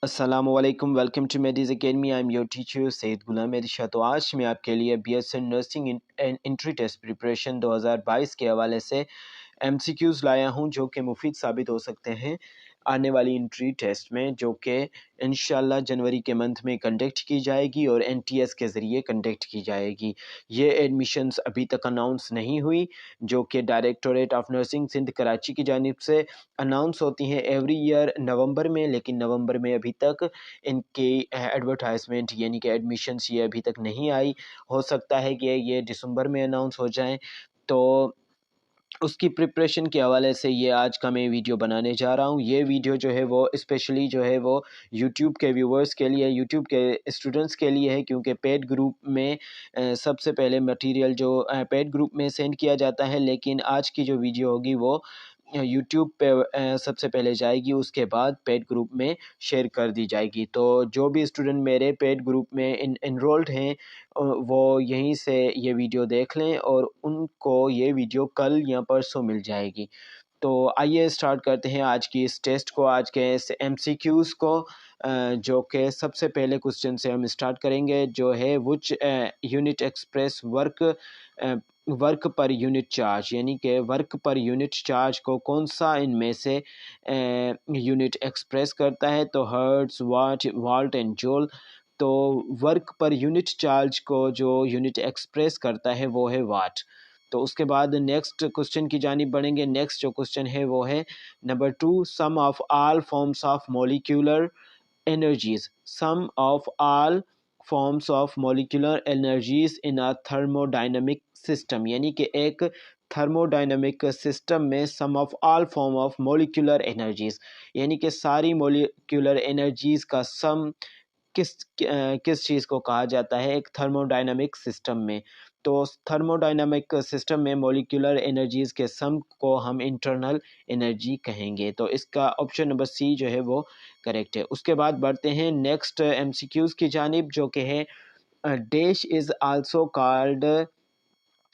अस्सलामुअलैकुम, welcome to मेडिज academy. I am your teacher Syed Ghulam Irshad. तो आज मैं आपके लिए BSc nursing entry test preparation 2022 के हवाले से एमसीक्यूज़ लाया हूं जो कि मुफीद साबित हो सकते हैं आने वाली एंट्री टेस्ट में, जो कि इंशाल्लाह जनवरी के मंथ में कंडक्ट की जाएगी और एनटीएस के ज़रिए कंडक्ट की जाएगी। ये एडमिशन्स अभी तक अनाउंस नहीं हुई, जो कि directorate of nursing Sindh Karachi की जानिब से अनाउंस होती हैं एवरी ईयर नवंबर में, लेकिन नवंबर में अभी तक इनकी एडवर्टाइजमेंट यानी कि एडमिशन्स ये अभी तक नहीं आई। हो सकता है कि ये दिसंबर में अनाउंस हो जाएँ। तो उसकी प्रिपरेशन के हवाले से ये आज का मैं वीडियो बनाने जा रहा हूँ। ये वीडियो जो है वो स्पेशली जो है वो यूट्यूब के व्यूवर्स के लिए, यूट्यूब के स्टूडेंट्स के लिए है, क्योंकि पेड ग्रुप में सबसे पहले मटेरियल जो पेड ग्रुप में सेंड किया जाता है, लेकिन आज की जो वीडियो होगी वो यूट्यूब पे सबसे पहले जाएगी, उसके बाद पेड ग्रुप में शेयर कर दी जाएगी। तो जो भी स्टूडेंट मेरे पेड ग्रुप में इनरोल्ड हैं वो यहीं से ये वीडियो देख लें और उनको ये वीडियो कल या परसों मिल जाएगी। तो आइए स्टार्ट करते हैं आज की इस टेस्ट को, आज के इस एमसीक्यूज़ को, जो कि सबसे पहले क्वेश्चन से हम स्टार्ट करेंगे, जो है which unit express work per unit charge, यानी कि वर्क पर यूनिट चार्ज को कौन सा इनमें से यूनिट एक्सप्रेस करता है। तो hertz, watt, volt and joule. तो वर्क पर यूनिट चार्ज को जो यूनिट एक्सप्रेस करता है वो है वाट। तो उसके बाद नेक्स्ट क्वेश्चन की जानिब बढ़ेंगे। नेक्स्ट जो क्वेश्चन है वो है number 2, sum of all forms of molecular energies, sum of all forms of molecular energies in a thermodynamic system, यानी कि एक थर्मोडाइनमिक सिस्टम में sum of all form of molecular energies, यानी कि सारी मोलिकुलर एनर्जीज का सम किस चीज़ को कहा जाता है एक थर्मोडाइनमिक सिस्टम में। तो थर्मोडाइनमिक सिस्टम में मॉलिक्यूलर एनर्जीज़ के सम को हम इंटरनल एनर्जी कहेंगे। तो इसका ऑप्शन नंबर सी जो है वो करेक्ट है। उसके बाद बढ़ते हैं नेक्स्ट एमसीक्यूज़ की जानिब, जो कि है dash is also called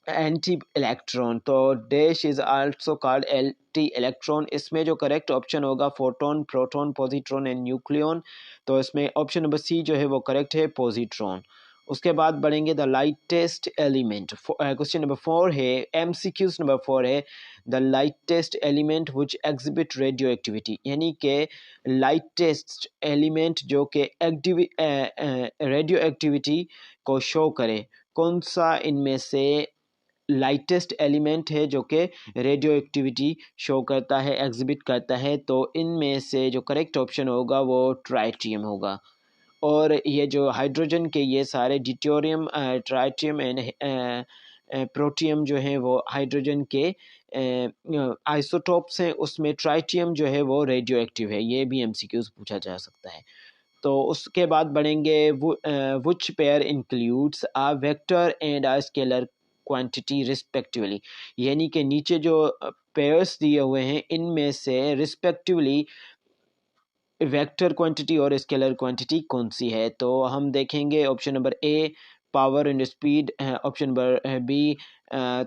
anti electron. तो dash is also called anti electron. इसमें जो करेक्ट ऑप्शन होगा photon, proton, positron and nucleon. तो इसमें ऑप्शन नंबर सी जो है वो करेक्ट है, पॉजिट्रॉन। उसके बाद बढ़ेंगे the lightest element. Question number 4 है, एमसीक्यूज नंबर 4 है, the lightest element which exhibit radio activity, यानी कि लाइटेस्ट एलिमेंट जो कि रेडियो एक्टिविटी को शो करे, कौन सा इनमें से लाइटेस्ट एलिमेंट है जो कि रेडियो एक्टिविटी शो करता है, एग्जिबिट करता है। तो इनमें से जो करेक्ट ऑप्शन होगा वो ट्राइटियम होगा। और ये जो हाइड्रोजन के ये सारे डिटोरियम, ट्राइटियम एंड प्रोटियम जो है वो हाइड्रोजन के आइसोटोप्स हैं, उसमें ट्राइटियम जो है वो रेडियो एक्टिव है। ये भी एमसीक्यूज पूछा जा सकता है। तो उसके बाद बढ़ेंगे which pair includes a vector and a scalar quantity respectively, यानी कि नीचे जो पेयर्स दिए हुए हैं इनमें से रिस्पेक्टिवली वेक्टर क्वांटिटी और स्केलर क्वांटिटी कौन सी है। तो हम देखेंगे option number A power and speed, option number B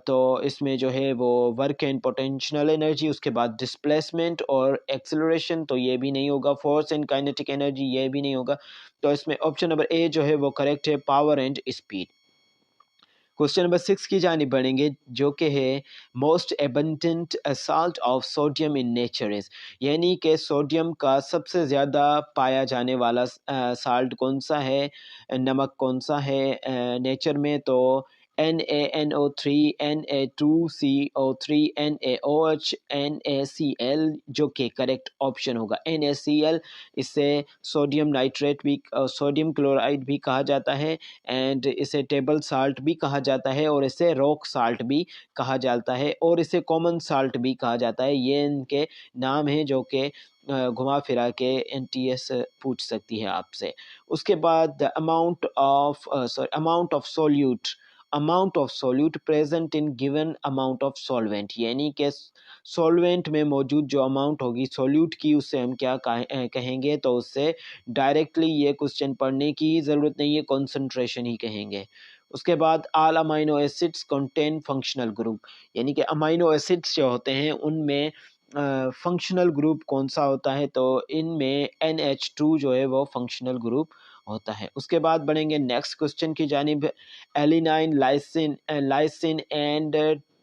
तो इसमें जो है वो वर्क एंड पोटेंशियल एनर्जी, उसके बाद डिस्प्लेसमेंट और एक्सेलरेशन, तो ये भी नहीं होगा। फोर्स एंड काइनेटिक एनर्जी, ये भी नहीं होगा। तो इसमें ऑप्शन नंबर ए जो है वो करेक्ट है, power and speed. Question number 6 की जानिब बढ़ेंगे, जो कि है most abundant salt of sodium in nature is, यानी कि सोडियम का सबसे ज़्यादा पाया जाने वाला साल्ट कौन सा है, नमक कौन सा है नेचर में। तो NaNO3, Na2CO3, NaOH, NaCl, जो कि करेक्ट ऑप्शन होगा NaCl। इसे सोडियम नाइट्रेट भी, सोडियम क्लोराइड भी कहा जाता है, एंड इसे टेबल साल्ट भी कहा जाता है, और इसे रॉक साल्ट भी कहा जाता है, और इसे कॉमन साल्ट भी कहा जाता है। ये इनके नाम हैं जो कि घुमा फिरा के एनटीएस पूछ सकती है आपसे। उसके बाद amount of solute present in given amount of solvent, यानी कि सॉल्वेंट में मौजूद जो अमाउंट होगी सोल्यूट की, उससे हम क्या कहेंगे। तो उससे डायरेक्टली ये क्वेश्चन पढ़ने की ज़रूरत नहीं है, कॉन्सेंट्रेशन ही कहेंगे। उसके बाद all amino acids contain functional group, यानी कि अमाइनो एसिड्स जो होते हैं उनमें फंक्शनल ग्रुप कौन सा होता है, तो इनमें NH2 जो है वो फंक्शनल ग्रुप होता है। उसके बाद बढ़ेंगे नेक्स्ट क्वेश्चन की जानिब। Alanine, lysine lysine and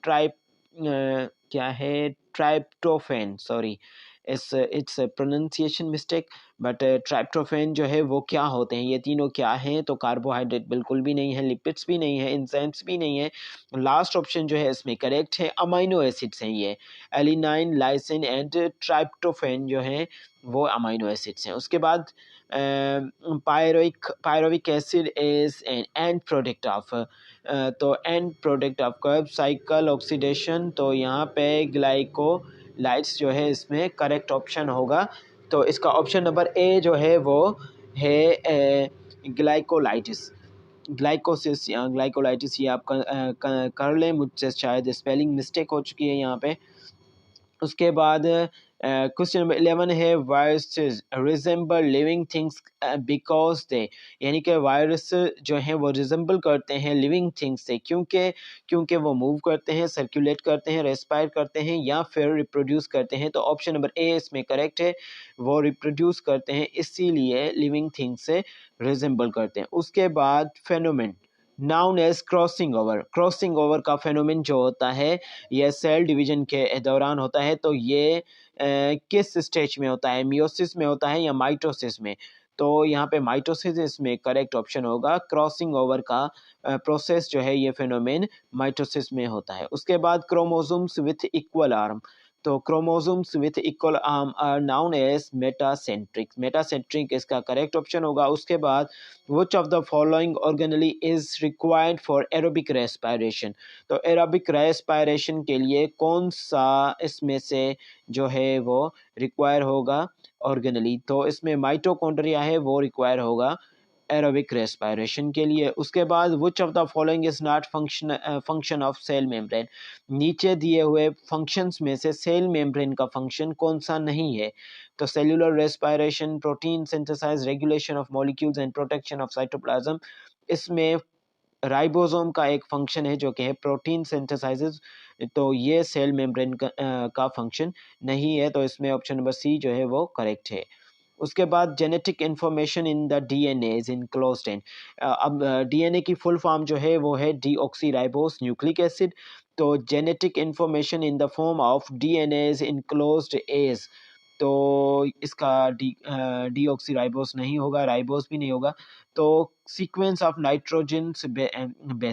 tryp क्या है, tryptophan, sorry it's pronunciation mistake, but tryptophan जो है वो क्या होते हैं, ये तीनों क्या हैं, तो कार्बोहाइड्रेट बिल्कुल भी नहीं है, लिपिड्स भी नहीं है, एंजाइम्स भी नहीं है। लास्ट ऑप्शन जो है इसमें करेक्ट है, अमाइनो एसिड्स हैं ये। एलिनाइन, लाइसिन एंड ट्राइप्टोफेन जो है वो अमाइनो एसिड्स हैं। उसके बाद pyruvic acid is an end product of, तो end product of Krebs cycle oxidation, तो यहाँ पे ग्लाइकोलाइट्स जो है इसमें करेक्ट ऑप्शन होगा। तो इसका ऑप्शन नंबर ए जो है वो है ग्लाइकोलाइटिस, ग्लाइकोसिस या ग्लाइकोलाइटिस, ये आप कर लें, मुझसे शायद स्पेलिंग मिस्टेक हो चुकी है यहाँ पे। उसके बाद क्वेश्चन नंबर 11 है, viruses resemble living things because they, यानी कि वायरस जो हैं वो रिजेंबल करते हैं लिविंग थिंग्स से, क्योंकि वो मूव करते हैं, सर्कुलेट करते हैं, रेस्पायर करते हैं या फिर रिप्रोड्यूस करते हैं। तो ऑप्शन नंबर ए इसमें करेक्ट है, वो रिप्रोड्यूस करते हैं इसीलिए लिविंग थिंग्स से रिजेंबल करते हैं। उसके बाद phenomenon known as crossing over का फेनोमेन जो होता है यह सेल डिवीजन के दौरान होता है। तो ये किस स्टेज में होता है, मियोसिस में होता है या माइटोसिस में, तो यहाँ पे माइटोसिस इसमें करेक्ट ऑप्शन होगा। क्रॉसिंग ओवर का प्रोसेस जो है ये फेनोमेन माइटोसिस में होता है। उसके बाद क्रोमोसोम्स विथ इक्वल आर्म, तो chromosomes with equal arm are known as metacentric इसका करेक्ट ऑप्शन होगा। उसके बाद which of the following organelle is required for aerobic respiration, तो एरोबिक रेस्पायरेशन के लिए कौन सा इसमें से जो है वो रिक्वायर होगा ऑर्गेनली, तो इसमें माइटोकॉन्ड्रिया है वो रिक्वायर होगा एरोबिक रेस्पायरेशन के लिए। उसके बाद which of the following is not function of cell membrane, नीचे दिए हुए फंक्शंस में से सेल मेम्ब्रेन का फंक्शन कौन सा नहीं है, तो cellular respiration, protein synthesize, regulation of molecules and protection of cytoplasm. इसमें राइबोसोम का एक फंक्शन है जो कि है प्रोटीन सिंथेसाइजेस, तो ये सेल मेम्ब्रेन का फंक्शन नहीं है, तो इसमें ऑप्शन नंबर सी जो है वो करेक्ट है। उसके बाद genetic information in the DNA is enclosed in, अब डीएनए की फुल फॉर्म जो है वो है डीऑक्सीराइबोस न्यूक्लिक एसिड, तो genetic information in the form of DNA is enclosed as, तो इसका डीऑक्सीराइबोस नहीं होगा, राइबोस भी नहीं होगा। तो सीक्वेंस ऑफ नाइट्रोजन बेस